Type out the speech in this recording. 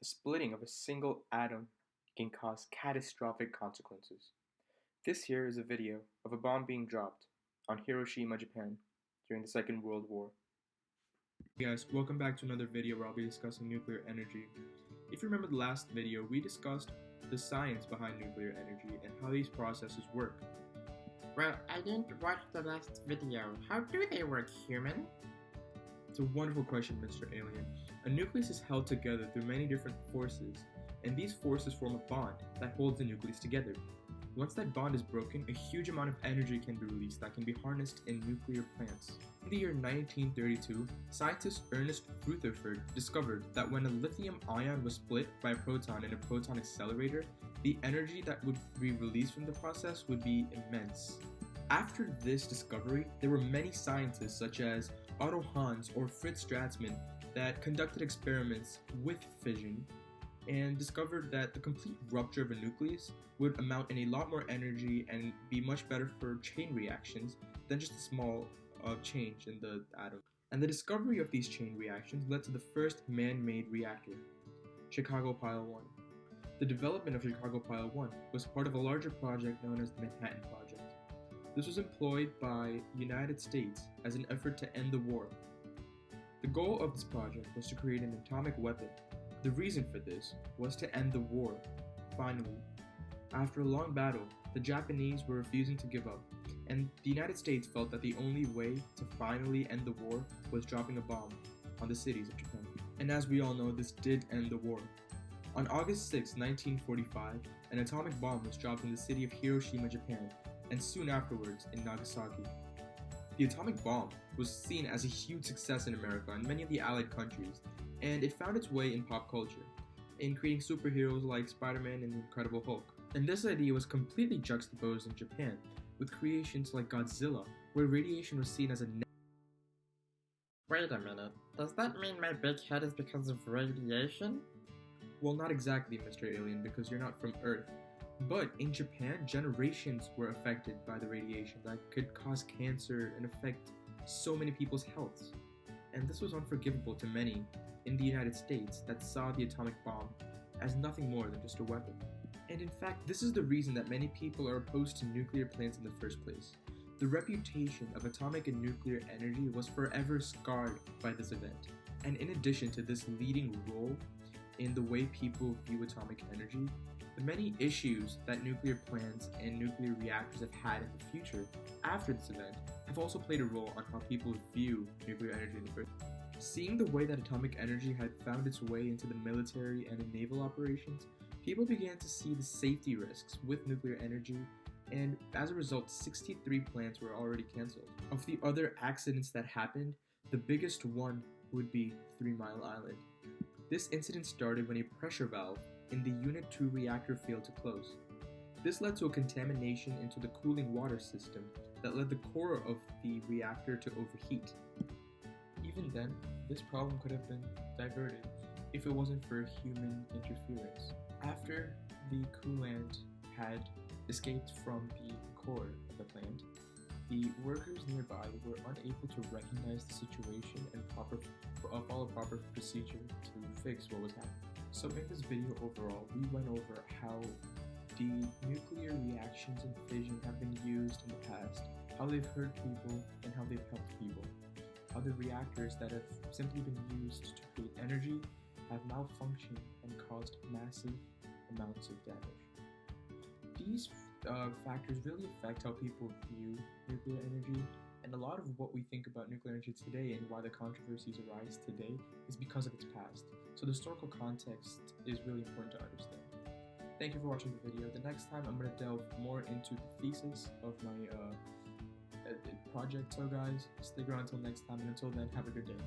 The splitting of a single atom can cause catastrophic consequences. This here is a video of a bomb being dropped on Hiroshima, Japan during the Second World War. Hey guys, welcome back to another video where I'll be discussing nuclear energy. If you remember the last video, we discussed the science behind nuclear energy and how these processes work. Well, I didn't watch the last video. How do they work, human? It's a wonderful question, Mr. Alien. A nucleus is held together through many different forces, and these forces form a bond that holds the nucleus together. Once that bond is broken, a huge amount of energy can be released that can be harnessed in nuclear plants. In the year 1932, scientist Ernest Rutherford discovered that when a lithium ion was split by a proton in a proton accelerator, the energy that would be released from the process would be immense. After this discovery, there were many scientists such as Otto Hahn or Fritz Strassmann that conducted experiments with fission and discovered that the complete rupture of a nucleus would amount in a lot more energy and be much better for chain reactions than just a small change in the atom. And the discovery of these chain reactions led to the first man-made reactor, Chicago Pile 1. The development of Chicago Pile 1 was part of a larger project known as the Manhattan Project. This was employed by the United States as an effort to end the war. The goal of this project was to create an atomic weapon. The reason for this was to end the war, finally. After a long battle, the Japanese were refusing to give up, and the United States felt that the only way to finally end the war was dropping a bomb on the cities of Japan. And as we all know, this did end the war. On August 6, 1945, an atomic bomb was dropped in the city of Hiroshima, Japan, and soon afterwards in Nagasaki. The atomic bomb was seen as a huge success in America and many of the Allied countries, and it found its way in pop culture, in creating superheroes like Spider-Man and the Incredible Hulk. And this idea was completely juxtaposed in Japan, with creations like Godzilla, where radiation was seen as a Wait a minute. Does that mean my big head is because of radiation? Well, not exactly, Mr. Alien, because you're not from Earth. But in Japan, generations were affected by the radiation that could cause cancer and affect so many people's health. And this was unforgivable to many in the United States that saw the atomic bomb as nothing more than just a weapon. And in fact, this is the reason that many people are opposed to nuclear plants in the first place. The reputation of atomic and nuclear energy was forever scarred by this event. And in addition to this leading role in the way people view atomic energy, the many issues that nuclear plants and nuclear reactors have had in the future after this event have also played a role on how people view nuclear energy in the first place. Seeing the way that atomic energy had found its way into the military and in naval operations, people began to see the safety risks with nuclear energy, and as a result, 63 plants were already canceled. Of the other accidents that happened, the biggest one would be 3 Mile Island. This incident started when a pressure valve in the Unit 2 reactor failed to close. This led to a contamination into the cooling water system that led the core of the reactor to overheat. Even then, this problem could have been diverted if it wasn't for human interference. After the coolant had escaped from the core of the plant, the workers nearby were unable to recognize the situation and follow proper procedure to fix what was happening. So in this video overall, we went over how the nuclear reactions and fission have been used in the past, how they've hurt people and how they've helped people, how the reactors that have simply been used to create energy have malfunctioned and caused massive amounts of damage. These factors really affect how people view nuclear energy, and a lot of what we think about nuclear energy today and why the controversies arise today is because of its past. So the historical context is really important to understand. Thank you for watching the video. The next time I'm going to delve more into the thesis of my project. So guys, stick around until next time, and until then, have a good day.